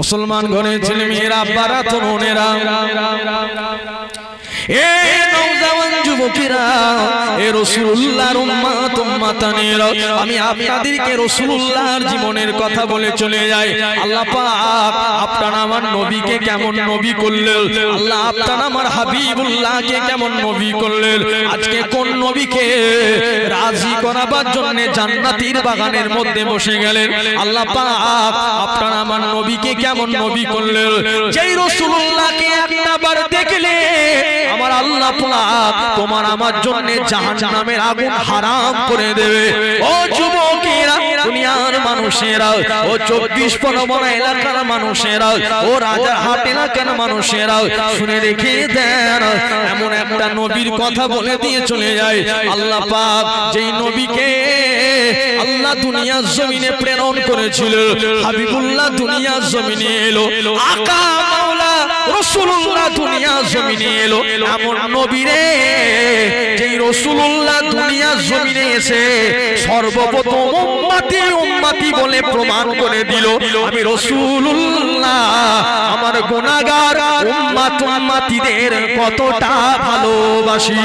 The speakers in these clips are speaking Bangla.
মুসলমান ঘরের ছেলে মেয়েরা, আব্বারা, তরুণেরা, এ নওজওয়ান যুবকেরা, এ রাসূলুল্লাহর উম্মত উম্মাতানেরা, আমি আপনাদেরকে রাসূলুল্লাহর জীবনের কথা বলে চলে যাই। আল্লাহ পাক আপনারা আমার নবীকে কেমন নবী করলেন, আল্লাহ আপনারা আমার হাবিবুল্লাহকে কেমন নবী করলেন। আজকে কোন নবীকে রাজি করাবার জন্য জান্নাতের বাগানের মধ্যে বসে গেলেন। আল্লাহ পাক আপনারা আমার নবীকে কেমন নবী করলেন। যেই রাসূলুল্লাহকে একবার দেখলে আমার আল্লাহ পাক তোমার আমার জন্য জাহান্নামের আগুন হারাম করে দেবে। ও যুবকেরা, দুনিয়ার মানুষেরা, ও 24 পরগনা এলাকার মানুষেরা, ও রাজারহাট এলাকার মানুষেরা, শুনে রেখে দেন, এমন একটা নবীর কথা বলে দিয়ে চলে যায়। আল্লাহ পাক যেই নবীকে আল্লাহ দুনিয়ার জমিনে প্রেরণ করেছিল, হাবিবুল্লাহ দুনিয়ার জমিনে এলো, আকা মাওলা রাসূলুল্লাহ দুনিয়ার জমিনে এলো, এমন নবী রে যেই রাসূলুল্লাহ দুনিয়ার জমিনে এসে সর্বপ্রথম উম্মতি উম্মতি বলে প্রমাণ করে দিল, আমি রাসূলুল্লাহ আমার গুনাহগার উম্মত উম্মতিদের কতটা ভালোবাসি।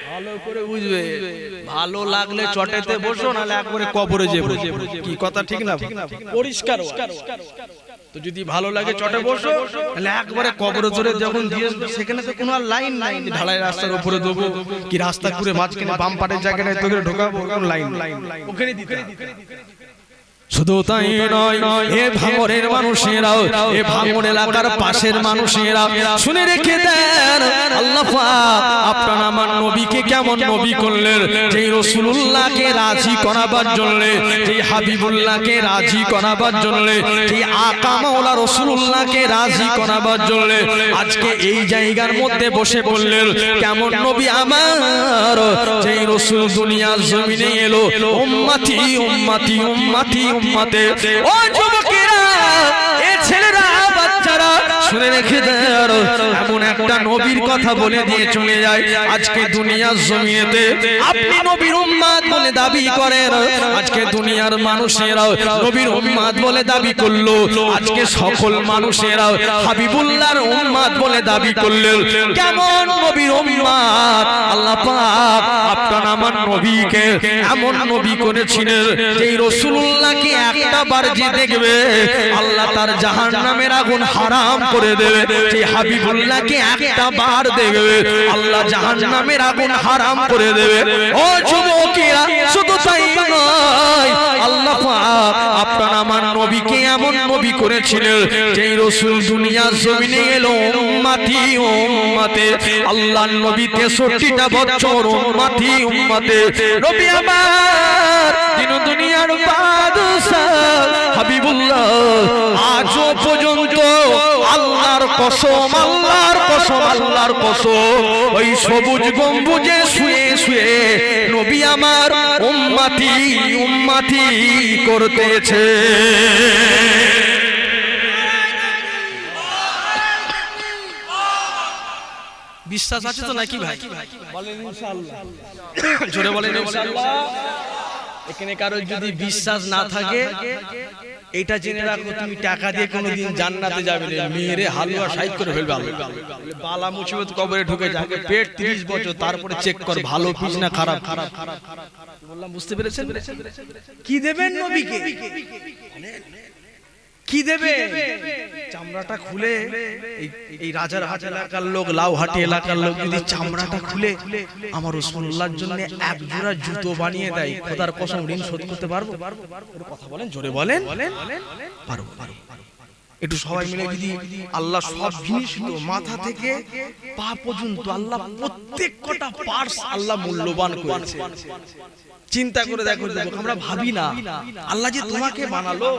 ভালো করে বুঝবে, ভালো লাগলে চটেতে বসো, নালে একবারে কবরে যাবে। কি কথা ঠিক না? পরিষ্কার। তো যদি ভালো লাগে চটে বসো, তাহলে একবারে কবরে জোরে যখন দিয়ে সেখানে তো কোনো লাইন নাই, ঢালাই রাস্তার উপরে দেবো কি রাস্তা ঘুরে মাঝখানে বাম পাটের জায়গায় তোকে ঢোকাবো, কোন লাইন ওখানে দিতে। শুধু তাই নয়, এ ভাঙড়ের মানুষেরা, এ ভাঙড় এলাকার পাশের মানুষেরা, শুনে রেখে দেন, আল্লাহ পাক আপনারা আমার নবীকে কেমন নবী করলেন। যেই রাসূলুল্লাহকে রাজি করাবার জন্য, যেই হাবিবুল্লাহকে রাজি করাবার জন্য, যেই আকা মাওলা রাসূলুল্লাহকে রাজি করাবার জন্য আজকে এই জায়গার মধ্যে বসে বললেন, কেমন নবী আমার, যেই রাসূল দুনিয়ার জমিনে এলো, উম্মতি উম্মতি উম্মতি উম্মতে। ও যুবকেরা, এ ছেলেরা, বাচ্চারা, শুনে রেখে দেন, এমন একটা নবীর কথা বলে দিয়ে চলে যায়। আজকে দুনিয়ার জমিনেতে আপনি নবীর উম্মত বলে দাবি করেন, আজকে দুনিয়ার মানুষেরা নবীর উম্মত বলে দাবি করলো, আজকে সকল মানুষেরা হাবিবুল্লাহর উম্মত বলে দাবি করলেন। কেমন নবীর উম্মত, আল্লাহ পাক আপনারা আমার নবীকে এমন নবী করেছিলেন, যেই রাসূলুল্লাহকে একটা বার যে দেখবে আল্লাহ তার জাহান্নামের আগুন হারাম করে দেবে। যে হাবিবুল্লাহকে একটা বার দেখবে আল্লাহ জাহান্নামের আগুন হারাম করে দেবে। ও যুবকেরা, শুধু তাই নয়, আল্লাহ পাক আপনারা আমার নবীকে এমন নবী করেছিলেন, যেই রাসূল দুনিয়ার জমিনে এলো উম্মতি উম্মতে। আল্লাহর নবী 63টা বছর উম্মতি উম্মতে। নবী আমার দিন দুনিয়ার বাদশা হাবিবুল্লাহ আজও পর্যন্ত আল্লাহর কসম, আল্লাহর কসম, আল্লাহর কসম, ওই সবুজ গম্বুজে শুয়ে শুয়ে নবী আমার উম্মতি উম্মতি করতেছে। বিশ্বাস আছে তো নাকি ভাই? বলেন ইনশাআল্লাহ, জোরে বলেন ইনশাআল্লাহ। এখানে কারো যদি বিশ্বাস না থাকে, এটা জেনে রাখো, তুমি টাকা দিয়ে কোনোদিন জান্নাতে যাবে না, মেরে হালুয়া সাইড করে ফেলবে। বালা মুসিবত কবরে ঢুকে যাবে, পেট 30 বছর, তারপরে চেক কর ভালো পিস না খারাপ। বললাম বুঝতে পেরেছেন? কি দেবেন নবীকে? কি দেবে? চামড়াটা খুলে এই রাজারহাট এলাকার লোক, লাউহাটি এলাকার লোক যদি চামড়াটা খুলে আমার রাসূলুল্লাহর জন্য এক জোড়া জুতো বানিয়ে দেয়, খোদার কসম ঋণ শোধ করতে পারবো? কথা বলেন, জোরে বলেন। পারবো। একটু সবাই মিলে যদি আল্লাহ সব জিনিস মাথা থেকে পা পর্যন্ত আল্লাহ প্রত্যেক কটা পার্টস আল্লাহ মূল্যবান করেছে, চিন্তা করে দেখো। আমরা ভাবি না আল্লাহ যে তোমাকে বানালো,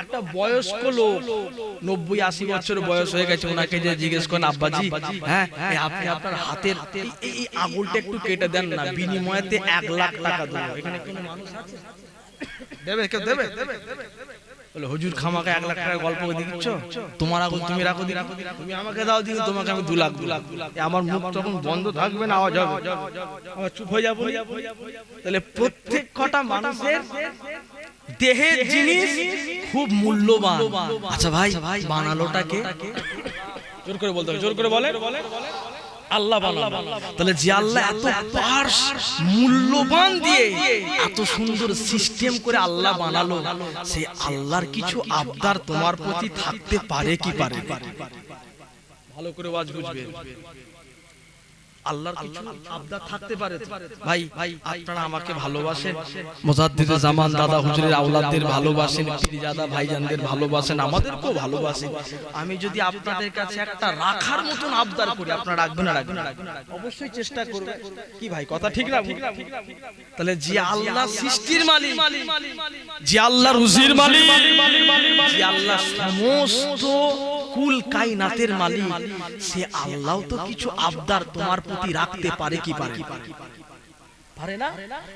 একটা বয়স্ক লোক 90-80 বছর বয়স হয়ে গেছে, ওনাকে যে জিজ্ঞেস করেন, আব্বাজি হ্যাঁ আপনি আপনার হাতের এই আঙুলটা একটু কেটে দেন না, বিনিময়েতে 1 লাখ টাকা দেবো। এখানে কোনো মানুষ আছে? দেবে? কেউ দেবে? বলে হুজুর খামাকে 1 লাখ টাকা গল্প দিচ্ছ, তোমার আঙুল তুমি রাখো, তুমি আমাকে দাও, দিন তোমাকে আমি 2 লাখ। আমার মুখ তখন বন্ধ থাকবে না, আওয়াজ হবে, আমার চুপ হয়ে যাবো। তাহলে প্রত্যেক কটা মানুষের দেহের জিনিস খুব মূল্যবান। আচ্ছা ভাই, বানালোটা কে? জোর করে বলতে হবে, জোর করে বলে। আল্লাহ বানালো। তাহলে যে আল্লাহ এত পার্স মূল্যবান দিয়ে এত সুন্দর সিস্টেম করে আল্লাহ বানালো, সে আল্লাহর কিছু আবদার তোমার প্রতি থাকতে পারে কি পারে? ভালো করে ওয়াজ বুঝবে। আল্লাহর কিছু আবদার থাকতে পারে। ভাই আপনারা আমাকে ভালোবাসেন, মুজাদ্দিদে জামান দাদা হুজুরের আওলাদদের ভালোবাসেন, পীরজাদা ভাইজানদের ভালোবাসেন, আমাদেরকেও ভালোবাসেন। আমি যদি আপনাদের কাছে একটা রাখার মতন আবদার করি, আপনারা রাখবেন না? রাখবেন, অবশ্যই চেষ্টা করবেন। কি ভাই, কথা ঠিক না? তাহলে যে আল্লাহ সৃষ্টির মালিক, যে আল্লাহ রুজির মালিক, যে আল্লাহ সমস্ত কুল কায়নাতের মালিক, সে আল্লাহ তো কিছু আবদার তোমার প্রতি রাখতে পারে কি পারে? পারে না?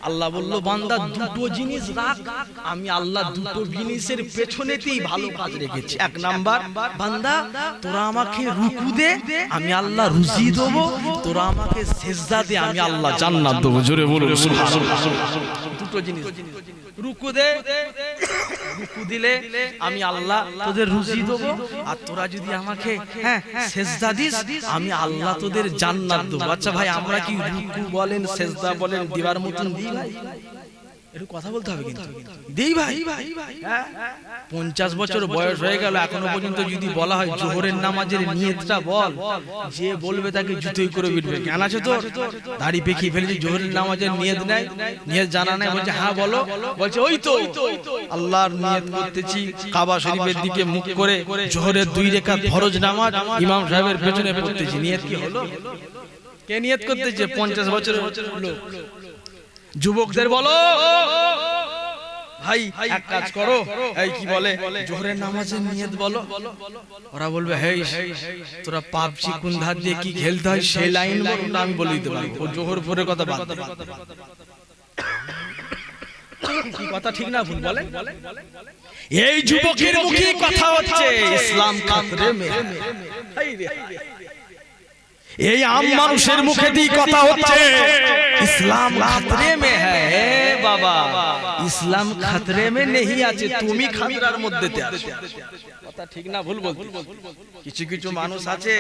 আল্লাহ বলল, বান্দা দুটো জিনিস রাখ, আমি আল্লাহ দুটো জিনিসের পেছনেতেই ভালো কাজ রেখেছি। এক নাম্বার, বান্দা তোরা আমাকে রুকু দে, আমি আল্লাহ রুজি দেবো, তোরা আমাকে সিজদা দে, আমি আল্লাহ জান্নাত দেবো। জোরে বলুন সুবহানাল্লাহ। দুটো জিনিস, রুকু দে, রুকু দিলে আমি আল্লাহ তোদের রুজি দেবো, আর তোরা যদি আমাকে সিজদা দিস, আমি আল্লাহ তোদের জান্নাত দেবো। আচ্ছা ভাই, আমরা কি রুকু বলেন সিজদা বলেন দিবার মতন দিই ভাই? একটু কথা বলতে হবে কিন্তু, দেই ভাই? 50 বছর বয়স হয়ে গেল, এখনো পর্যন্ত যদি বলা হয় জোহরের নামাজের নিয়তটা বল, যে বলবে তাকে জুতোই করে বিটবে। জ্ঞান আছে তো? দাড়ি পেকিয়ে ফেলেছি, জোহরের নামাজের নিয়ত নাই, নিয়ত জানা নাই, বলছে হ্যাঁ বলো, বলছে ওই তো আল্লাহর নিয়ত করতেছি, কাবা শরীফের দিকে মুখ করে জোহরের 2 রাকাত ফরজ নামাজ ইমাম সাহেবের পেছনে পড়তেছি। নিয়ত কি হলো? কে নিয়ত করতেছে? 50 বছরের লোক। যুবকদের বলো, ভাই এক কাজ করো, এই কি বলে জোহরের নামাজের নিয়ত বলো। ওরা বলবে, হেই তোরা পাবজি কোন ধার দিয়ে কি খেলতে হয় সেই লাইন বল, ওটা আমি বলে দিতে পারি। ও জোহর পরে কথা বাদ দে। কি কথা ঠিক না ভুল বলেন? এই যুবকের মুখে কথা হচ্ছে ইসলাম খাতরে মে। এই আম মানুষের মুখে দিয়ে কথা হচ্ছে ইসলাম খাতরে মে হ্যাঁ বাবা, ইসলাম খাতরে মে নেই আছে, তুমি খাতরার মধ্যে আছো। কথা ঠিক না ভুল বলতে? কিছু কিছু মানুষ আছে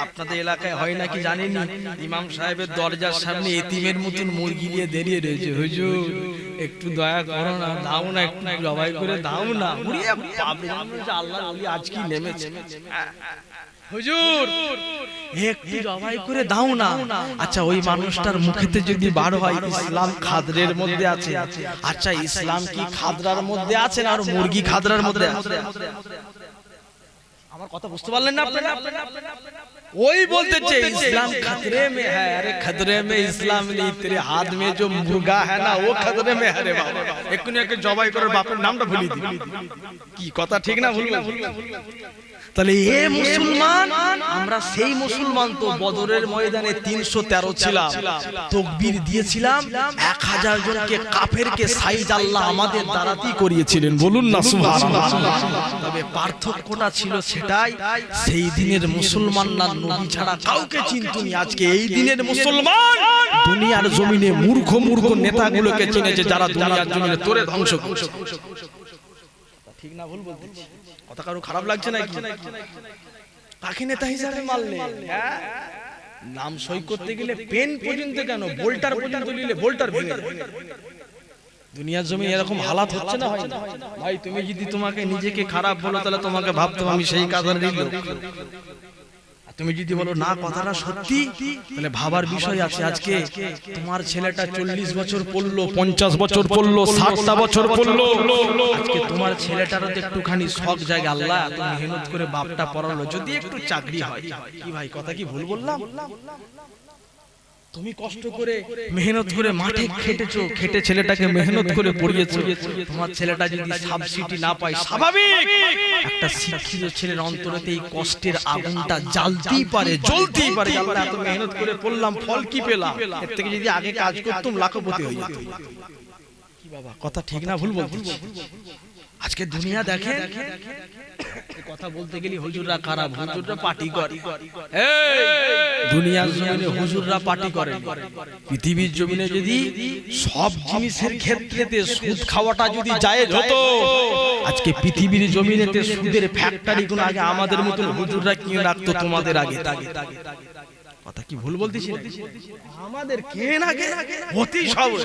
আপনাদের এলাকায়, হয় নাকি জানেনি, ইমাম সাহেবের দরজার সামনে এতিমের মতন মুরগি নিয়ে দাঁড়িয়ে রয়েছে। হুজুর একটু দয়া করো না, দাও না, একটু জবাই করে দাও না। আল্লাহ আজ কি নেমেছে, হুজুর একটু জবাই করে দাও না। আচ্ছা, ওই মানুষটার মুখেতে যদি বার হয় ইসলাম খাদরের মধ্যে আছে, আচ্ছা ইসলাম কি খাদরার মধ্যে আছে না আর মুরগি খাদরার মধ্যে আছে? আমার কথা বুঝতে পারলেন না আপনারা? ওই বলতেছে इस्लाम खतरे में है। अरे खतरे में इस्लाम नहीं, तेरे हाथ में जो मुर्गा है ना वो खतरे में है रे बाबा। এক্ষুনি একে জবাই করে বাপের নামটা ভুলিয়ে দিবি। কি কথা ঠিক না ভুল? তাহলে এ মুসলমান, আমরা সেই মুসলমান তো বদরের ময়দানে 313 ছিলাম, তাকবীর দিয়েছিলাম, 1000 জনকে কাফেরকে সাইজ আল্লাহ আমাদের দ্বারাতেই করিয়েছিলেন। বলুন না সুবহানাল্লাহ। তবে পার্থক্যটা ছিল সেটাই, সেই দিনের মুসলমান না নবী ছাড়া কাউকে চিনতো না। আজকে এই দিনের মুসলমান দুনিয়ার জমিনে মূর্খ মূর্খ নেতাগুলোকে চিনেছে, যারা দুনিয়ার জমিনে তোরে ধ্বংস করছে। ঠিক না ভুল বলতেছি? কথা কারো খারাপ লাগছে নাকি? কাকে নেতা হিসাবে মানলে? নাম সই করতে গেলে পেন পর্যন্ত কেন, বোল্টার পর্যন্ত নিলে বোল্টার ভেঙে যায়। দুনিয়ার জমি এরকম হালাত হচ্ছে না? হয় না ভাই? তুমি যদি তোমাকে নিজেকে খারাপ বলো, তাহলে তোমাকে ভাবতে আমি সেই কাজের লোক। তুমি যদি বলো না কথাটা সত্যি, তাহলে ভাবার বিষয় আছে। আজকে তোমার ছেলেটা 40 বছর পড়লো, 50 বছর পড়লো, 60টা বছর পড়লো, আজকে তোমার ছেলেটারও তো একটুখানি শখ জায়গা, আল্লাহ তুমি মেহনত করে বাপটা পড়ালো, যদি একটু চাকরি হয়। কি ভাই, কথা কি ভুল বললাম? তুমি কষ্ট করে মেহনত করে মাঠে খেটেছো, খেটে ছেলেটাকে মেহনত করে পড়িয়েছো, তোমার ছেলেটা যদি সাবসিডি না পায়, স্বাভাবিক একটা শিক্ষিত ছেলের অন্তরেতে এই কষ্টের আগুনটা জ্বলতেই পারে, জ্বলতেই পারে। আমরা এত মেহনত করে পড়লাম, ফল কি পেলাম? এর থেকে যদি আগে কাজ করতাম লাখপতি হয়ে যেত। কি বাবা, কথা ঠিক না ভুল বলছি? আজকে দুনিয়া দেখে কথা বলতে গেলে হুজুররা খারাপ, হুজুররা পার্টি করে। দুনিয়ার জমিনে হুজুররা পার্টি করে, পৃথিবীর জমিনে যদি সব জিনিসের ক্ষেত্রেতে সুদ খাওয়াটা যদি জায়েজ হতো, আজকে পৃথিবীর জমিনেতে সুদের ফ্যাক্টরি গুলো আগে আমাদের মতন হুজুররা কিনে রাখতো তোমাদের আগে। কথা কি ভুল বলতেছি? আমাদের কে না কে অতি সহজ।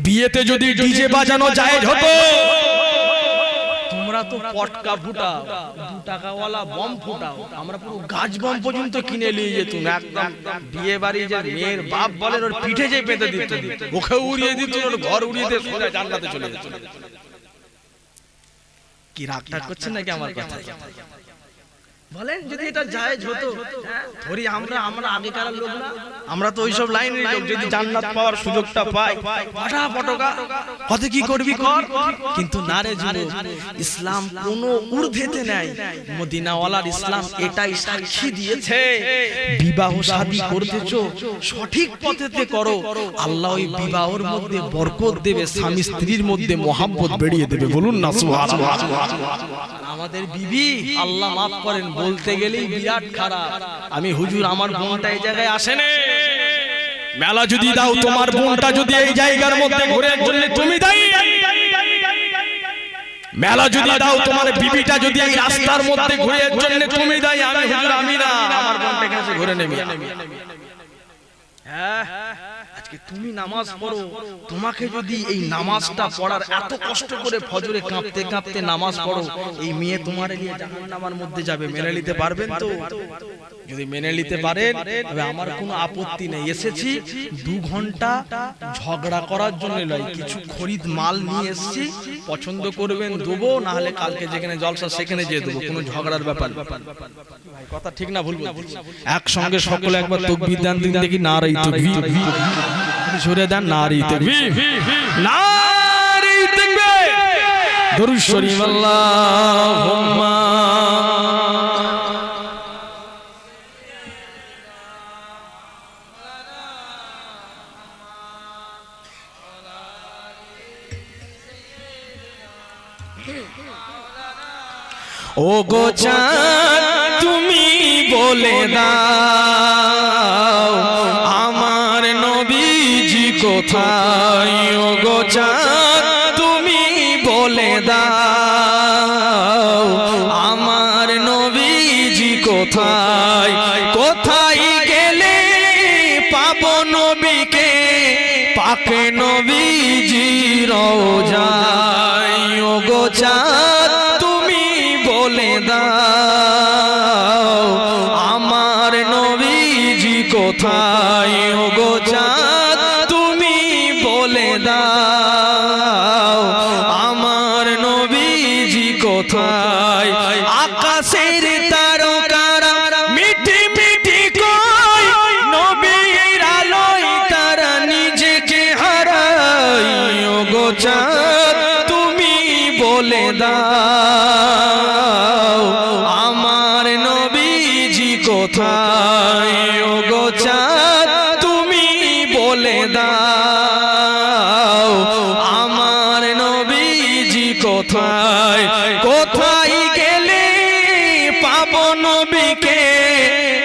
বিয়েতে যদি ডিজে বাজানো জায়েজ হতো, তোমরা তো পটকা ফুটাও, 2 টাকাওয়ালা বম ফুটাও, আমরা পুরো গাছ বম পর্যন্ত কিনে নিয়ে যেতুম। একদম বিয়ে বাড়ি যে মেয়ের বাপ বলেন ওর পিঠে যে পেতে দিত, ওকে উড়িয়ে দিত, ওর ঘর উড়িয়ে দিয়ে সোজা জান্নাতে চলে যেত। কি রাগটা করছেন নাকি আমার কথা? বলেন যদি এটা জায়েজ হতো, ধরি আমরা আগেকার লোক না, আমরা তো ওইসব লাইনের লোক, যদি জান্নাত পাওয়ার সুযোগটা পাই ফাটা ফটকা হতে কি করবি কর। কিন্তু না রে যুবক, ইসলাম কোনো ঊর্ধ্বেতে নাই। মদিনাওয়ালার ইসলাম এটাই সাক্ষী দিয়েছে, বিবাহ শাদী করতেছো সঠিক পথেতে করো, আল্লাহ ওই বিবাহের মধ্যে বরকত দেবে, স্বামী স্ত্রীর মধ্যে মহব্বত বেরিয়ে দেবে। বলুন না সুবহানাল্লাহ। আমাদের বিবি আল্লাহ মাফ করেন বলতে গেলেই বিরাট খারাপ। আমি হুজুর আমার বোনটা এই জায়গায় আসেনে, মেলা যদি দাও তোমার বোনটা যদি এই জায়গার মধ্যে ঘুরে জন্য তুমি দায়ী, মেলা যদি দাও তোমার বিবিটা যদি এই রাস্তার মধ্যে ঘুরে জন্য তুমি দায়ী। আমি হুজুর আমি না, আমার বোনটা এখানে ঘুরে নেবে। আজকে তুমি নামাজ পড়ো, তোমাকে যদি এই নামাজটা পড়ার এত কষ্ট করে ফজরে কাঁপতে কাঁপতে নামাজ পড়ো, এই মেয়ে তোমার নিয়ে জাহান্নামের মধ্যে যাবে, মেনে নিতে পারবেন তো? যদি মেনে নিতে পারেন তবে আমার কোনো আপত্তি নেই। এসেছি 2 ঘন্টা ঝগড়া করার জন্য নয়, কিছু খরিদ মাল নিয়ে এসেছি, পছন্দ করবেন দেবো, না হলে কালকে যেখানে জলসা সেখানে যেয়ে দেবো, কোনো ঝগড়ার ব্যাপার। কথা ঠিক না ভুল? একসঙ্গে সকলে একবার তাকবীর দেন, দিন দেখি নারে তাকবীর, জোরে দেন নারে তাকবীর, নারে তাকবীর, দরুদ শরীফ আল্লাহুম্মা। ও গো চাঁদ তুমি বলে দাও আমার নবীজি কোথায়, ও গো চাঁদ তুমি বলে দাও আমার নবীজি কোথায়, কোথায় গেলে পাবো নবীকে, পাকে নবীজি রওজায়, ও গো চাঁদ বলে দাও আমার নবীজি কোথায়, ও গো চাঁদ তুমি বলে দাও আমার নবীজি কোথায়। আকাশের তারকারা মিটি মিটি কয়, নবীর আলোয় তারা নিজেকে হারায়, ও গো চাঁদ তুমি বলে দাও আমার নবীজি কোথায়, ও গো চাঁদ তুমি বলে দাও আমার নবীজি কোথায়, কোথায় গেলে পাবো নবীকে,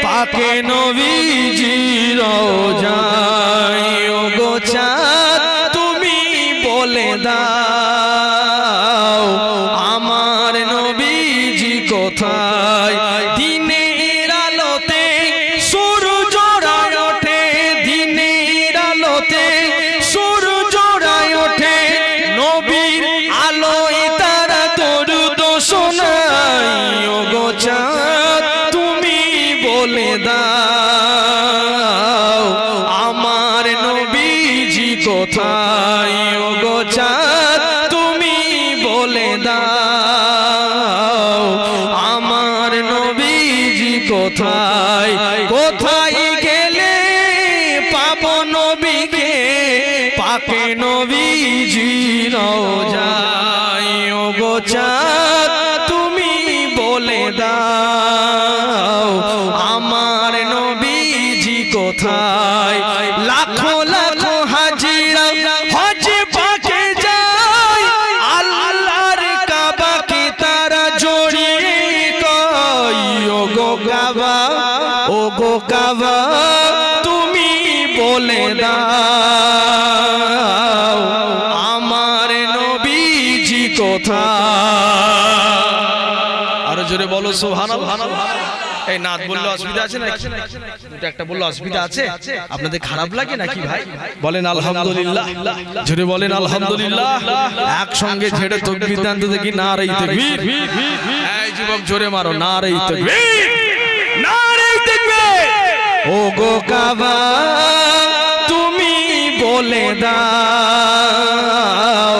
পাকে নবীজি রওজায়, ও গো চাঁদ তুমি বলে দাও আমার নবীজি কোথায়। দিনের আলোতে সূর্য রায় ওঠে, দিনের আলোতে সূর্য রায় ওঠে, নবীর আলোয় তারা দরুদ শোনায়, ও গো চাঁদ তুমি বলে দাও আমার নবীজি কোথায়, ও গো চাঁদ তুমি বলে দাও আমার নবীজি কোথায়, কোথায় গেলে পাবো নবীকে, পাকে নবীজি রওজায়, ও গো চাঁদ তুমি বলে দাও আমার নবীজি কোথায়। লাখো লাখো হাজিরা হজ পাকে যায়, আল্লাহর কাবাকে তারা জড়িয়ে আর জোরে বলো সুবহানাল্লাহ। এই নাত বললে অসুবিধা আছে নাকি? দুটো একটা বললে অসুবিধা আছে? আপনাদের খারাপ লাগে নাকি ভাই? বলেন আলহামদুলিল্লাহ, জোরে বলেন আলহামদুলিল্লাহ। একসঙ্গে ঝেড়ে তাকবীর দেন তো দেখি, নারে তাকবীর। এই যুবক জোরে মারো, নারে তাকবীর, নারে তাকবীর। ও গো কাবা তুমি বলে দাও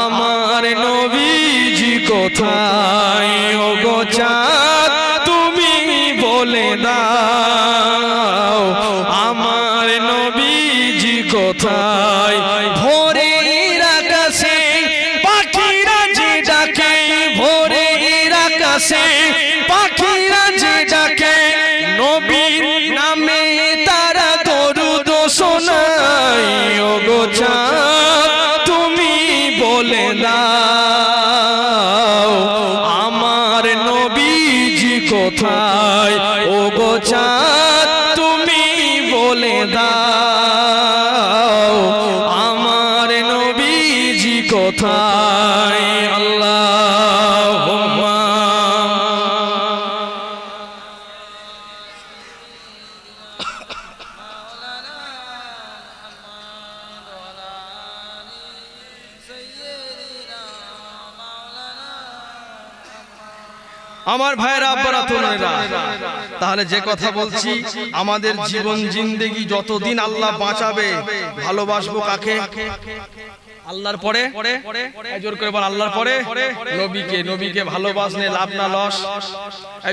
আমার নবীজি কোথায়? ও গো চাঁদ তুমি বলে দাও আমার নবীজি কোথায়? ভোরের আকাশে পাখিরা যে ডাকে, ভোরের আকাশে পাখিরা যে ডাকে, নবীর নামে তারা দরুদ শোনায়। ও গো চাঁদ তুমি বলে দাও আমার নবীজি কোথায়? ও গো চাঁদ তুমি বলে দাও আমার নবীজি কোথায়? আল্লাহুম্মা আমার ভাইরা আব্বারা তরুণেরা, তাহলে যে কথা বলছি, আমাদের জীবন জিন্দেগি যতদিন আল্লাহ বাঁচাবে, ভালোবাসবো কাকে? আল্লাহর পরে। জোর করে বল আল্লাহর পরে নবীকে। নবীকে ভালোবাসলে লাভ না লস?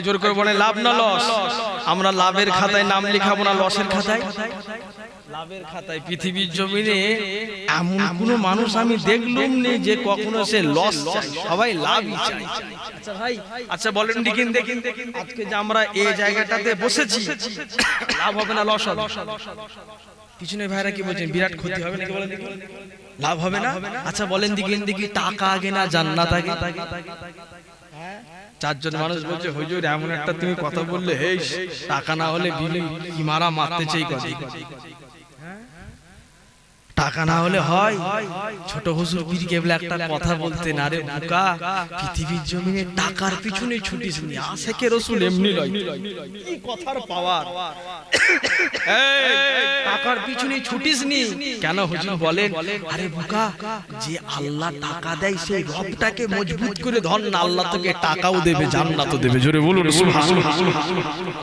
জোর করে বলে লাভ না লস? আমরা লাভের খাতায় নাম লিখাবো না লসের খাতায়? লাভের খাতায়। পৃথিবীর জমিনে এমন কোন মানুষ আমি দেখলুম নেই যে কখনো সে লস চায়, সবাই লাভই চায়। আচ্ছা ভাই, আচ্ছা বলেন দেখিন দেখিন আজকে যে আমরা এই জায়গাটাতে বসেছি, লাভ হবে না লস হবে? পিছনে ভাইরা কি বলছেন, বিরাট ক্ষতি হবে নাকি? বলেন দেখি, লাভ হবে না? আচ্ছা বলেন দেখিন দেখি, টাকা আগে না জান্নাত আগে? চারজন মানুষ বলছে হুজুর এমন একটা তুমি কথা বললে, হেই টাকা না হলে বিলি কি মারা মারতে চাই কথা। টাকা না হলে হয়? ছোট হুজুর পীর কেবলা একটা কথা বলতেন, আরে বোকা পৃথিবীর জমিনে টাকার পিছনে ছুটিস নি, আশেকে রাসূল এমনি লয়। কি কথার পাওয়ার! টাকার পিছনে ছুটিস নি কেন? হুজুর বলেন, আরে বোকা যে আল্লাহ টাকা দেয় সেই রবটাকে মজবুত করে ধর না, আল্লাহ তোকে টাকাও দেবে জান্নাতও দেবে। জোরে বলুন সুবহানাল্লাহ।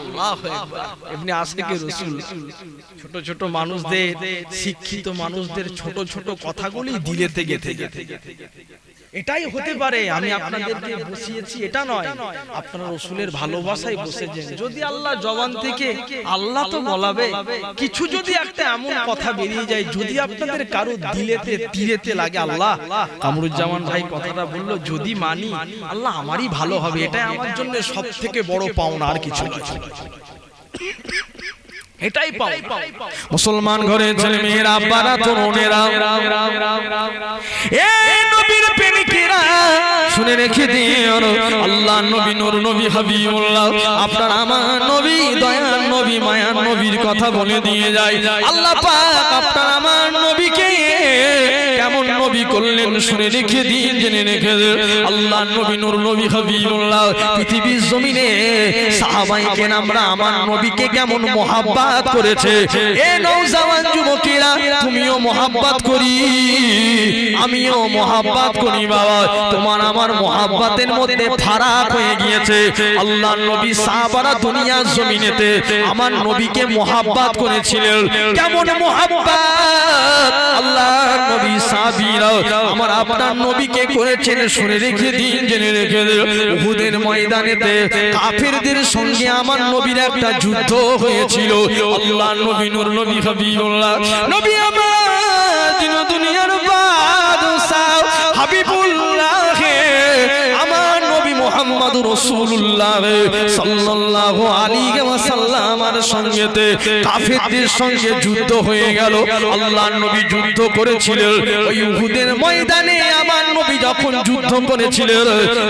আল্লাহু আকবার। এমনি আশেকে রাসূল ছোট ছোট মানুষদের, শিক্ষিত মানুষদের ছোট ছোট কথাগুলি দিলেতে গেঁথে গেঁথে। এটাই হতে পারে আমি আপনাদেরকে বসিয়েছি এটা নয়, আপনারা রাসূলের ভালোবাসায় বসেছেন। যদি আল্লাহ জবান থেকে, আল্লাহ তো বলাবে, কিছু যদি একটা এমন কথা বেরিয়ে যায়, যদি আপনাদের কারো দিলেতে তীরেতে লাগে, আল্লাহ কামরুজ্জামান ভাই কথাটা বললো যদি মানি, আল্লাহ আমারই ভালো হবে, এটাই আমার জন্য সবথেকে বড় পাওনা, আর কিছু নয়। এটাই পাও। মুসলমান ঘরের ছেলে মেয়েরা, আব্বারা তরুণেরা, এই নবীর প্রেমিকেরা শুনে রেখে দিও, আল্লাহ নবী নূর নবী হাবিবুল্লাহ আপনার আমার নবী দয়ার নবী মায়ার নবীর কথা বলে দিয়ে যায়। আল্লাহ পাক আপনার আমার নবীকে কেমন নবী করলেন শুনে রেখে দিন, জেনে রেখে দিন। আল্লাহ নবী নূর নবী হাবিবুল্লাহ পৃথিবীর জমিনে সাহাবায়ে কেরামরা আমার নবীকে কেমন মহব্বত করেছে। এ নওজওয়ান যুবকেরা তুমিও মহব্বত করি, আমিও মহব্বত করি বাবা। তোমার আমার মহব্বতের মধ্যে ফারাক হয়ে গিয়েছে। আল্লাহ নবী সাহাবারা দুনিয়ার জমিনেতে আমার নবীকে মহব্বত করেছিলেন। কেমন মহব্বত আল্লাহ নবী সাহাবীরা আমার আপনার নবীকে করেছেন শুনে রেখে দিন, জেনে রেখে দিন। উহুদের ময়দানেতে কাফেরদের সঙ্গে আমার নবীর একটা যুদ্ধ হয়েছিল। আল্লাহ নবী নূর নবী হাবিবুল্লাহ নবী আমার দুনিয়ার বাদশা হাবিবুল্লাহ আমার নবী মুহাম্মদুর রাসূলুল্লাহ রাসূলুল্লাহ সাল্লাল্লাহু আলাইহি ওয়াসাল্লামের সঙ্গেতে কাফেরদের সঙ্গে যুদ্ধ হয়ে গেল। আল্লাহর নবী যুদ্ধ করেছিলেন ওই উহুদের ময়দানে। আমার নবী যখন যুদ্ধ করেছিলেন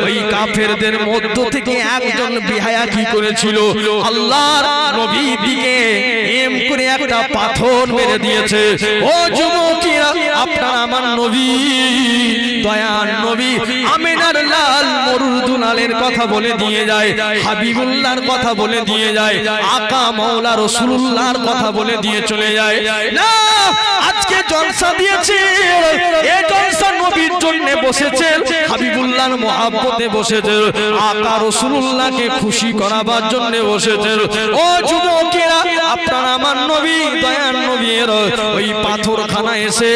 ওই কাফেরদের মধ্য থেকে একজন বিহায়া কি করেছিল, আল্লাহর নবীর দিকে এম করে একটা পাথর মেরে দিয়েছে। ও যুবকেরা, আপনারা আমার নবী, দয়ার নবী আমিনার লাল মরুর দুলালের কথা বলে দিয়ে যায়, হাবিবুল্লাহর কথা বলে দিয়ে যায়, আকা মাওলা রাসূলুল্লাহর কথা বলে দিয়ে চলে যায়। না, আজকে জলসা দিয়েছে, এই জলসা নবীর জন্য বসেছে, হাবিবুল্লাহর মহব্বতে বসেছে, আকা রাসূলুল্লাহকে খুশি করাবার জন্য বসেছে। ও যুবকেরা, আপনারা আমার নবী, দয়ার নবীর ওই পাথরখানা এসে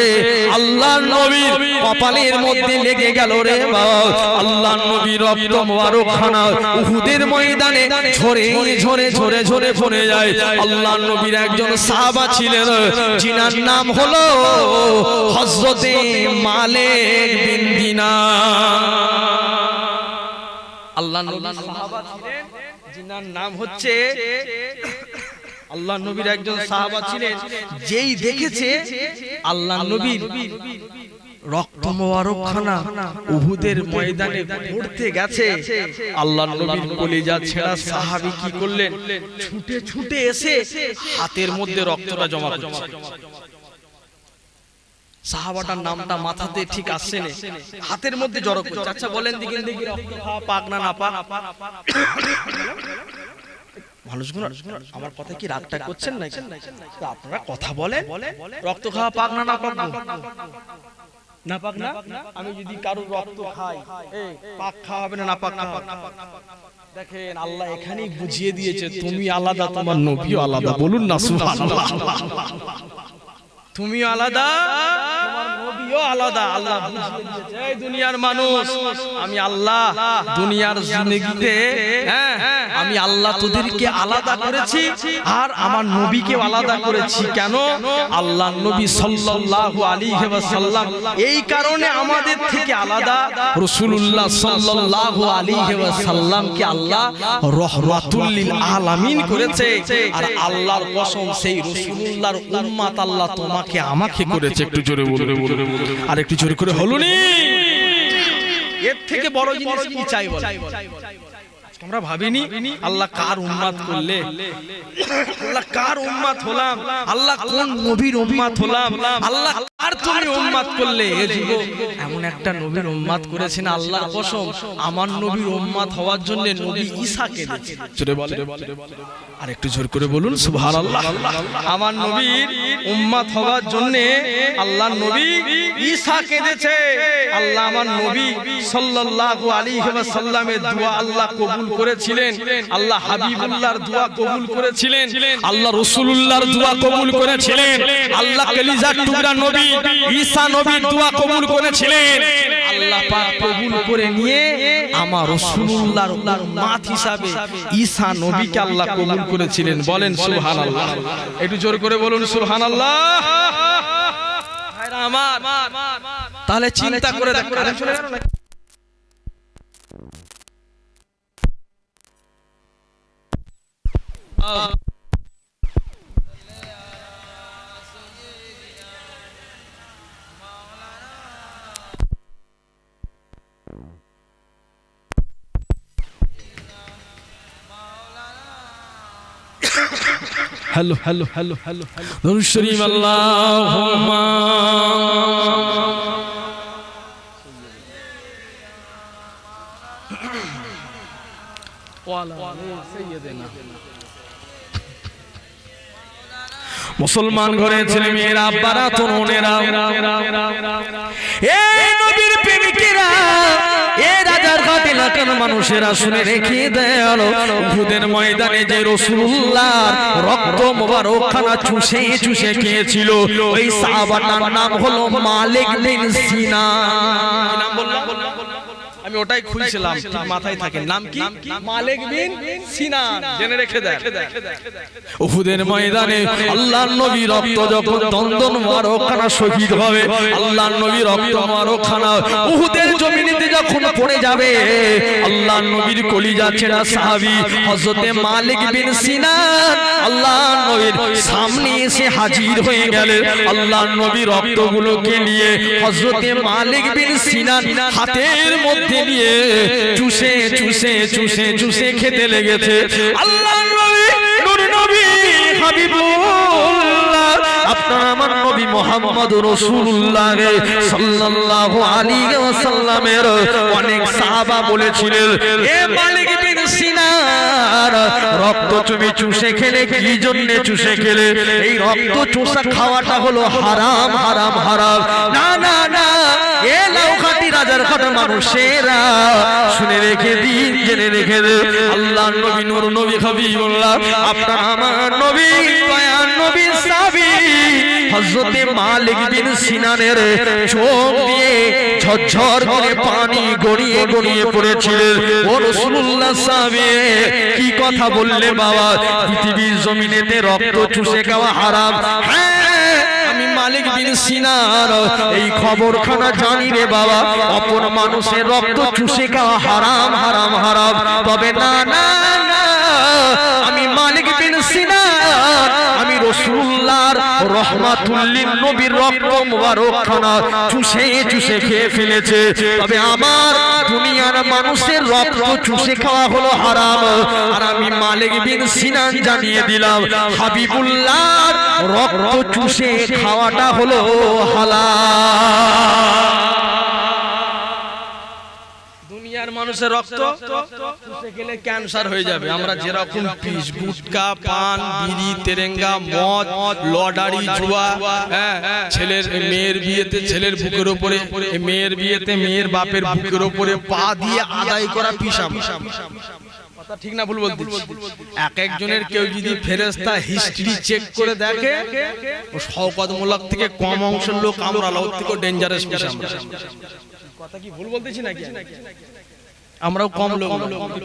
আল্লাহর নবীর কপালের মধ্যে লেগে গেল রে বাবা। আল্লাহর নবীর রক্ত মোবারক খানা উহুদের ময়দানে ঝরে ঝরে ঝরে ঝরে পড়ে যায়। আল্লাহর নবীর একজন সাহাবা ছিলেন, যিনার নাম হলো হযরতে মালিক বিন দিনার। আল্লাহর নবীর সাহাবা ছিলেন, যিনার নাম হচ্ছে, আল্লাহর নবীর একজন সাহাবা ছিলেন, যেই দেখেছে আল্লাহর নবীর রক্ত মোবারক খানা উহুদের ময়দানে পড়তে গেছে, আল্লাহর নবীর কলিজা ছেঁড়া সাহাবী কি করলেন, ছুটে ছুটে এসে হাতের মধ্যে রক্তটা জমা করছে। সাহাবাটার নামটা মাথাতে ঠিক আসছে না, হাতের মধ্যে জড়ো করছে। আচ্ছা বলেন দিকে দেখি রক্ত খাওয়া পাক না না পাক? মানুষগুলো আমার কথা কি রাগটা করছেন না? আপনারা কথা বলেন, রক্ত খাওয়া পাক না না পাক? না পাক না? আমি যদি কারো রক্ত খাই, পাক খাওয়া হবে না না পাক খাওয়া? দেখেন আল্লাহ এখানেই বুঝিয়ে দিয়েছে, তুমি আলাদা, তোমার নবীও আলাদা। বলুন না সুবহানাল্লাহ। তুমি আলাদা, তোমার নবীও আলাদা। আল্লাহ বুঝিয়ে দিয়েছে, এই দুনিয়ার মানুষ, আমি আল্লাহ দুনিয়ার জিন্দেগিতে, আমি আল্লাহ তোদেরকে আলাদা করেছি আর আমার নবীকে আলাদা করেছি। কেন? আল্লাহর নবী সাল্লাল্লাহু আলাইহি ওয়াসাল্লাম এই কারণে আমাদের থেকে আলাদা। রাসূলুল্লাহ সাল্লাল্লাহু আলাইহি ওয়াসাল্লামকে আল্লাহ রাহমাতুল লিল আলামিন করেছে। আর আল্লাহর কসম, সেই রাসূলুল্লাহর উম্মত আল্লাহ তোমাকে আমাকে করেছে। একটু জোরে বলুন, আর একটু জোরে করে হলুনি। এর থেকে বড় জিনিস কি চাই বল? আমরা ভাবিনি আল্লাহ কার উম্মত করলে, আল্লাহ কার উম্মত হলাম, আল্লাহ কোন নবীর উম্মত হলাম, আল্লাহ কার তুমি উম্মত করলে। এ যুবক, এমন একটা নবীর উম্মত করেছেন আল্লাহর কসম, আমার নবীর উম্মত হওয়ার জন্য নবী ঈসাকে দিয়েছে। জোরে বলেন, আর একটু জোর করে বলুন সুবহানাল্লাহ। আমার নবীর উম্মত হওয়ার জন্য আল্লাহর নবী ঈসাকে দিয়েছে। আল্লাহ আমার নবী সাল্লাল্লাহু আলাইহি ওয়াসাল্লামের দোয়া আল্লাহ কবুল করেছিলেন, আল্লাহ হাবিবুল্লাহর দোয়া কবুল করেছিলেন, আল্লাহ রাসূলুল্লাহর দোয়া কবুল করেছিলেন, আল্লাহ কলিজার টুকরা নবী ঈসা নবীর দোয়া কবুল করেছিলেন। আল্লাহ পাক কবুল করে নিয়ে আমার রাসূলুল্লাহর উম্মত হিসাবে ঈসা নবীকে আল্লাহ কবুল করেছিলেন। বলেন সুবহানাল্লাহ। একটু জোর করে বলুন সুবহানাল্লাহ। ভাইরা আমার, তাহলে চিন্তা করে দেখুন, চলে গেল না? हेलो हेलो हेलो हेलो दुरूद शरीफ अल्लाहुम्मा वाला सय्यदना मुसलमान घरे ছেলে মেয়েরা আব্বারা তরুণেরা এই নবীর প্রেমিকেরা এই রাজার ঘাট এলাকার মানুষেরা শুনে রেখে দেন উহুদের ময়দানে যে রাসূলুল্লাহর রক্ত মোবারক খানা চুষে চুষে খেয়েছিল ওই সাহাবাটার নাম হলো মালিক বিন সিনান। নাম বললাম, আমি ওটাই খুঁজছিলাম, ঠিক মাথায় থাকে। নাম কি? মালিক বিন সিনান। জেনে রেখে দেন। উহুদের ময়দানে আল্লাহর নবী রক্ত যখন দন্দন মোবারক খানা শহীদ হবে, আল্লাহর নবী রক্ত মোবারক খানা উহুদের উহুদের জমিনেতে যখন পড়ে যাবে, আল্লাহর নবীর কলিজা ছেঁড়া সাহাবী হযরতে মালিক বিন সিনান আল্লাহর নবীর সামনে এসে হাজির হয়ে গেলেন। আল্লাহর নবী রক্তগুলোকে নিয়ে হযরতে মালিক বিন সিনান হাতের মধ্যে নিয়ে চুষে চুষে চুষে চুষে খেতে লেগেছে। আল্লাহর নবী নূর নবী হাবিবুল্লাহ আপনার আমার নবী মুহাম্মদুর রাসূলুল্লাহ সাল্লাল্লাহু আলাইহি ওয়াসাল্লামের অনেক সাহাবা বলেছিলেন, এ মালিক বিন সিনান রক্ত তুমি চুষে খেলে কি জন্য চুষে খেলে? এই রক্ত চুষা খাওয়াটা হলো হারাম হারাম হারাম। না না না, এ লাউখাটি রাজার খাটা মানুষেরা শুনে রেখে দিন, জেনে রেখে দে, আল্লাহর নবী নূর নবী হাবিবুল্লাহ আপনার আমার নবী দয়ার নবী সাহাবী হযরতে মালিক বিন সিনানের চোখ দিয়ে ঝরঝর করে পানি গড়িয়ে গড়িয়ে পড়েছিলেন। ও রাসূলুল্লাহ সাহাবী কি কথা বললে বাবা, পৃথিবীর জমিনেতে রক্ত চুষে খাওয়া হারাম? হ্যাঁ, আমি মালিক বিন সিনান এই খবরখানা জানি রে বাবা, অপর মানুষের রক্ত চুষে খাওয়া হারাম হারাম হারাম। তবে না না না, আমি মালিক বিন সিনান আমি রাসূলুল্লাহর রহমাতুল লিন নবীর রক্ত মুবারক খানা চুষে চুষে খেয়ে ফেলেছে। তবে আমার দুনিয়ার মানুষের রক্ত চুষে খাওয়া হলো হারাম, আর আমি মালিক বিন সিনান জানিয়ে দিলাম হাবিবুল্লাহর রক্ত চুষে খাওয়াটা হলো হালাল। দুনিয়ার মানুষের রক্ত চুষে খেলে ক্যান্সার হয়ে যাবে। আমরা যেরকম পিস গুটকা পান বিড়ি তেরেঙ্গা মদ লটারি জুয়া, ছেলের মেয়ের বিয়েতে ছেলের বুকের উপরে, মেয়ের বিয়েতে মেয়ের বাপের বুকের উপরে পা দিয়ে আদায় করা পিসাব, ঠিক না ভুল বলতে? এক একজনের কেউ যদি ফেরেশতা হিস্ট্রি চেক করে দেখে, ও শওকত মোল্লার থেকে কম অংশের লোক, আমরা লোক থেকে ডেঞ্জারাস পিসাব। কথা কি ভুল বলতেছি নাকি? আমরাও কম লোক,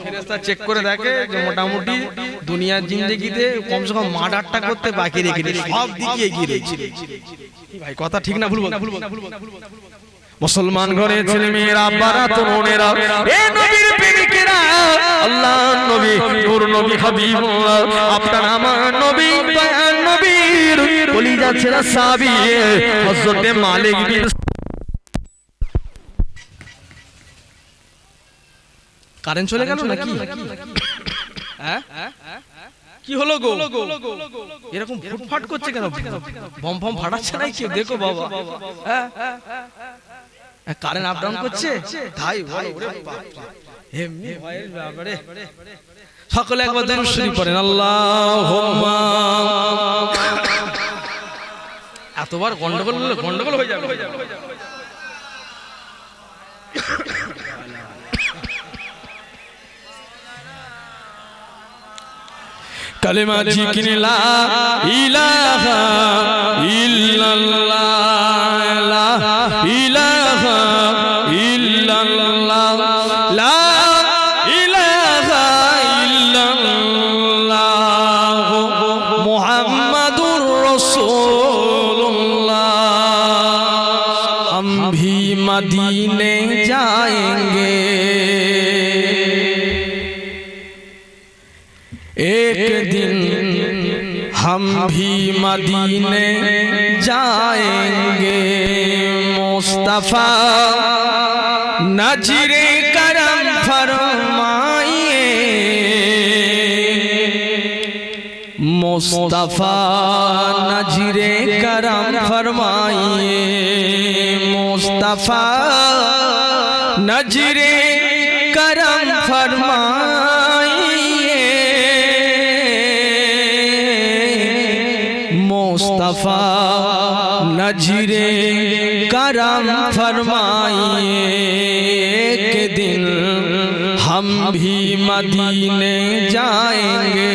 ফেরেশতা চেক করে দেখে যে মোটামুটি দুনিয়ার জিন্দেগিতে কমসে কম মার্ডারটা করতে বাকি রেখে দিয়েছে, সব দিকে এগিয়ে রয়েছে। ভাই কথা ঠিক না ভুল বলতে? মুসলমান ঘরে ছেলে মেয়েরা, আব্বারা, তরুণেরা, এ নবীর প্রেমিকেরা, আল্লাহর নবী নূর নবী হাবিবুল্লাহ আপনার আমার নবী দয়ার নবীর কলিজা ছেঁড়া সাহাবী হযরতে মালিক বিন। কারেন্ট চলে গেল নাকি? হ্যাঁ কি হলো গো, এরকম ফুটফাট করছে কেন? বম বম ফাটাচ্ছে নাই কেউ? দেখো বাবা, কারেন্ট আপ ডাউন করছে তাই বলো। ওরে বাবা, এমনি ভয়ের ব্যাপারে। সকলে একবার দরুদ শরীফ পড়েন, আল্লাহুম্মা। এতবার গন্ডগোল গন্ডগোল হয়ে যাবে। কালেমা জিকির লা ইলাহা ইল্লাল্লাহ, লা ইলাহা ইল্লাল্লাহ, লা ইলাহা ইল্লাল্লাহ, মুহাম্মাদুর রাসূলুল্লাহ। हम भी मदीने जाएंगे, एक दिन हम भी मदीने जाएंगे, मुस्तफा नजरे करम फरमाइए, मुस्तफा नजरे करम फरमाइए, मुस्तफा नजरे करम फरमाइए, मुस्तफा नजरे करम फरमाइए, एक दिन हम भी मदीने जाएंगे,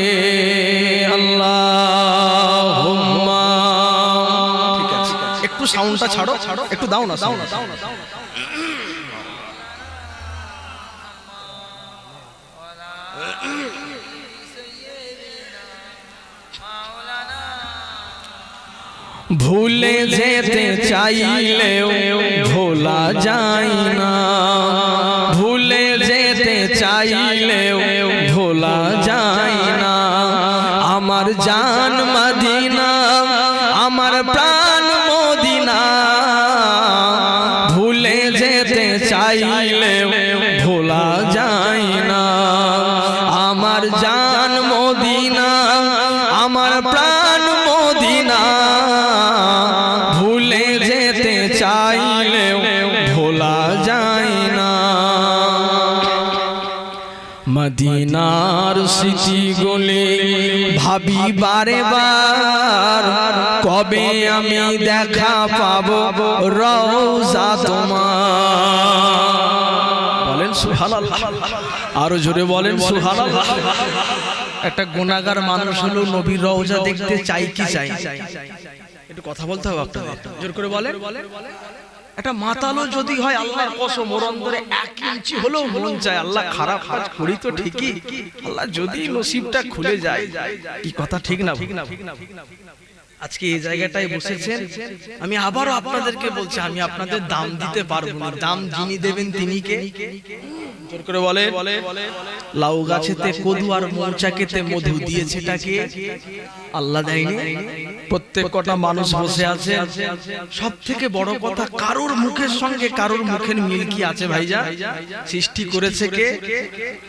अल्लाहुम्मा। ঠিক আছে, একটু সাউন্ডটা ছাড়ো, একটু দাও না সাউন্ড। ভুলে যেতে চাইলেও ভোলা যায় না, ভুলে যেতে চাইলেও ভোলা যায় না। আমার জান মদিনা, আমার প্রাণ মদিনা, ভুলে যেতে চাইলেও ভোলা যায় না। আমার জান মদিনা, আমার প্রাণ মদিনা, ভুলে যেতে চাইলেও ভোলা যায় না। মদিনার স্মৃতিগুলি ভাবি বারে বার, কবে আমি দেখা পাবো রওজা তোমার। বলেন সুবহানাল্লাহ, আরো জোরে বলেন সুবহানাল্লাহ। একটা গুনাহগার মানুষ হলো নবীর রওজা দেখতে চাই কি চাই? একটু কথা বলতে হবে আপনাদের, জোর করে বলেন। একটা মাতালো যদি হয় আল্লাহর কসম ওর অন্তরে 1 ইঞ্চি হলেও মন চায় আল্লাহ খারাপ কাজ করি তো ঠিকই, আল্লাহ যদি নসিবটা খুলে যায়। কি কথা ঠিক না? আজকে এই জায়গাটায় বসেছেন, আমি আবারও আপনাদেরকে বলছি আমি আপনাদের দাম দিতে পারবো না। দাম যিনি দেবেন তিনি কে? জোর করে বলে। লাউ গাছেতে কদু আর মৌচাকেতে মধু দিয়েছে তাকে আল্লাহ দেয়নি? প্রত্যেক কটা মানুষ বসে আছে, সব থেকে বড় কথা কারোর মুখের সঙ্গে কারোর মুখের মিল কি আছে ভাইজান? সৃষ্টি করেছে কে?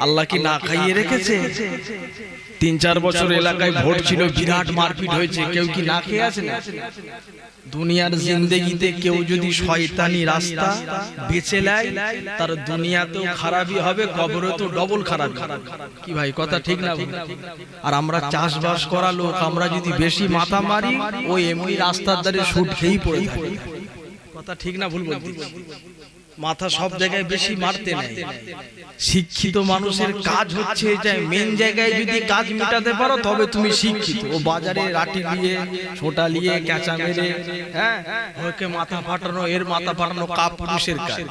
আল্লাহ কি না খাইয়ে রেখেছে? 3-4 বছর এলাকায় ভোট ছিল, বিরাট মারপিট হয়েছে, কেউ কি না খেয়ে আছে না? দুনিয়ার জিন্দেগিতে কেউ যদি শয়তানি রাস্তা বেছে নেয় তার দুনিয়াতেও খারাপই হবে, কবরে তো ডবল খারাপ। কি ভাই কথা ঠিক না? আর আমরা চাষবাস করা লোক, আমরা যদি বেশি মাথা মারি ওই এমনি রাস্তার ধারে শুট খেয়েই পড়ে থাকি। কথা ঠিক না ভুল বলছি? মাথা সব জায়গায় বেশি মারতে নাই। শিক্ষিত মানুষের কাজ হচ্ছে যে মেন জায়গায় যদি কাজ মেটাতে পারো তবে তুমি শিক্ষিত। ও বাজারে লাঠি দিয়ে ছোটা নিয়ে ক্যাঁচা মেরে হ্যাঁ ওকে মাথা ফাটানো, এর মাথা ফাটানো কাপুরুষের কাজ।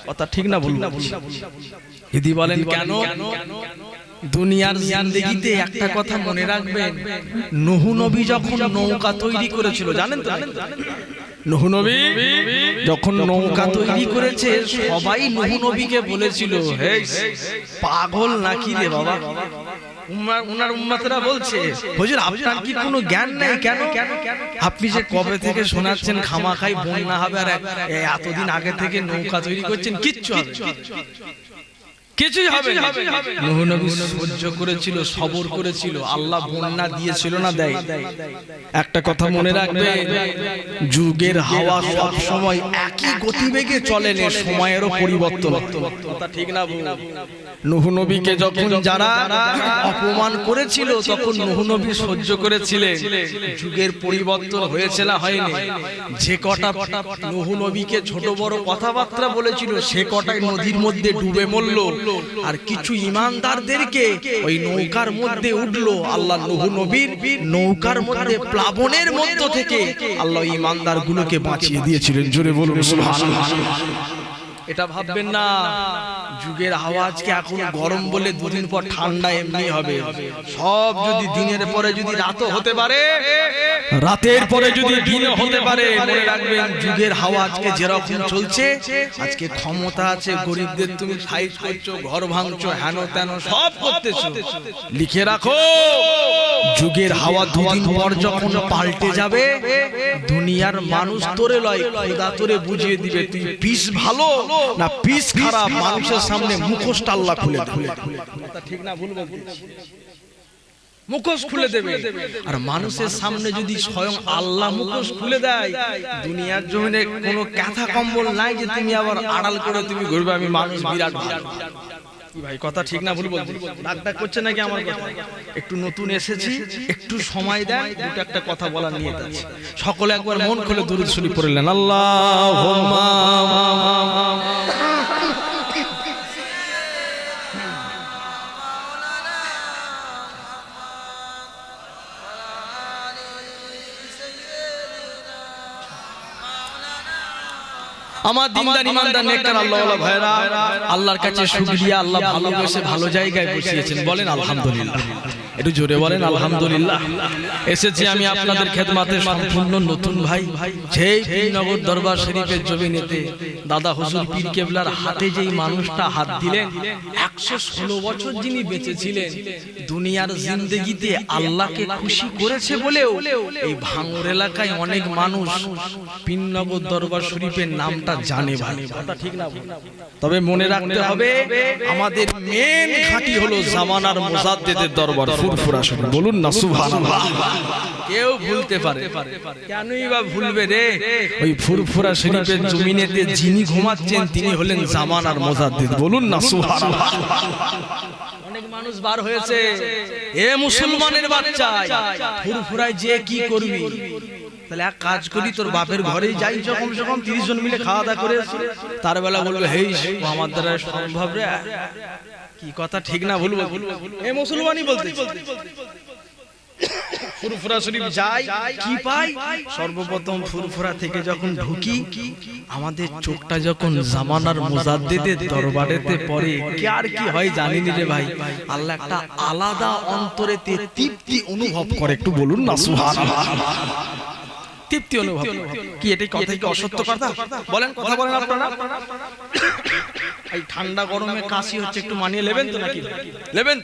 কথা ঠিক না ভুল? যদি বলেন কেন? দুনিয়ার জিন্দেগিতে একটা কথা মনে রাখবেন, নূহ নবী যখন নৌকা তৈরি করেছিল জানেন তো? নূহ নবী যখন নৌকা তৈরি করেছে সবাই নূহ নবীকে বলেছিল হে পাগল নাকি রে বাবা। উনার উম্মতরা বলছে হুজুর আপনার কি কোনো জ্ঞান নেই? কেন আপনি যে কবে থেকে শোনাচ্ছেন খামাখাই বন্যা হবে আর এতদিন আগে থেকে নৌকা তৈরি করছেন, কিচ্ছু হবে কিছুই হবে না। নূহ নবী সহ্য করেছিল, সবর করেছিল, আল্লাহ বন্যা দিয়েছিল না দেয়? একটা কথা মনে রাখবে, যুগের হাওয়া সব সময় একই গতিবেগে চলে না, সময়েরও পরিবর্তন। কথা ঠিক না? নূহ নবীকে যখন যারা অপমান করেছিল তখন নূহ নবী সহ্য করেছিলেন। যুগের পরিবর্তন হয়েছে না হয়নি? যে কটা নূহ নবীকে ছোট বড় কথাবার্তা বলেছিল সে কটাই নদীর মধ্যে ডুবে মরল, আর কিছু ইমানদারদেরকে ওই নৌকার মধ্যে উঠলো। আল্লাহ নূহ নবীর নৌকার মধ্যে প্লাবনের মধ্য থেকে আল্লাহ ইমানদার গুলোকে বাঁচিয়ে দিয়েছিলেন। জোরে বলুন সুবহানাল্লাহ। এটা ভাববেন না যুগের আওয়াজকে এখন গরম বলে দুদিন পর ঠান্ডা এমনি হবে। সব যদি দিনের পরে যদি রাতও হতে পারে, রাতের পরে যদি দিন হতে পারে, মনে রাখবেন যুগের হাওয়া আজকে যেরকম চলছে, আজকে ক্ষমতা আছে গরিবদের তুমি সাইজ করছো, ঘর ভাঙছো, হেন তেন সব করতেছো। লিখে রাখো যুগের হাওয়া দুদিন পর যখন পাল্টে যাবে, দুনিয়ার মানুষ তোরে লয় খোদা তোরে বুঝিয়ে দিবে তুই পিস ভালো না পিস খারাপ। মানুষের সামনে মুখোশটা আল্লাহ খুলে দেবে। ঠিক না ভুল বলছি? মুখোশ খুলে দেবে। আর মানুষের সামনে যদি স্বয়ং আল্লাহ মুখোশ খুলে দেয়, দুনিয়ার জমিনে কোনো কাঁথা কম্বল নাই যে তুমি আবার আড়াল করে তুমি ঘুরবে আমি মানুষ বিরাট ভালো। কি ভাই কথা ঠিক না ভুল বলছি? ডাক ডাক করছে নাকি আমার কথা? একটু নতুন এসেছি, একটু সময় দেন, দুটো একটা কথা বলার নিয়ে আছে। সকলে একবার মন খুলে দুরূদ শরীফ পড়লেন আল্লাহুম্মা। আমার দিনদার ইমানদার নেককার আল্লাহওয়ালা ভাইরা, আল্লাহর কাছে শুকরিয়া, আল্লাহ ভালোবেসে ভালো জায়গায় বসিয়েছেন, বলেন আলহামদুলিল্লাহ। একটু জোরে বলেন আলহামদুলিল্লাহ। এসেছি আমি আপনাদের খেদমাতে সম্পূর্ণ নতুন ভাই, সেই পীরনগর দরবার শরীফের জমিনেতে দাদা হুজুর পীর কেবলার হাতে যেই মানুষটা হাত দিলেন, 116 বছর যিনি বেঁচে ছিলেন, দুনিয়ার জিন্দেগিতে আল্লাহকে খুশি করেছে বলেও এই ভাঙড় এলাকায় অনেক মানুষ পীরনগর দরবার শরীফের নামটা জানে ভাই, কথা ঠিক না? তবে মনে রাখতে হবে আমাদের মেন ঘাঁটি হলো জামানার মুজাদ্দিদের দরবার ফুরফুরা শরীফ। বলুন না সুবহানাল্লাহ। কেউ ভুলতে পারে, কেনই বা ভুলবে রে? ওই ফুরফুরা শরীফের জমিনেতে যিনি ঘুমাচ্ছেন তিনি হলেন জামানার মুজাদ্দিদ। বলুন না সুবহানাল্লাহ। অনেক মানুষ বার হয়েছে, এ মুসলমানের বাচ্চা ফুরফুরায় যে কি করবি? তাহলে এক কাজ করি, তোর বাপের ঘরেই যাই, যখন যখন 30 জন মিলে খাওয়া দাওয়া করে তার বেলা বলবে হেই আমার দ্বারা সম্ভব রে, কি কথা ঠিক না? বলবো এ মুসলমানই বলতে ফুরফুরা শরীফ যাই, কি পাই? সর্বপ্রথম ফুরফুরা থেকে যখন ঢুকি, আমাদের চোখটা যখন জামানার মুজাদ্দিদের দরবারেতে পড়ে, কি আর কি হয় জানিনি রে ভাই, আল্লাহ একটা আলাদা অন্তরেতে তৃপ্তি অনুভব করে। একটু বলুন না সুবহানাল্লাহ। তৃপ্তি অনুভব কি? এটাই কথা কি অসত্য কথা? বলেন, কথা বলেন আপনারা। এই ঠান্ডা গরমে কাশি হচ্ছে, একটু মানিয়ে নেবেন তো নাকি? নেবেন?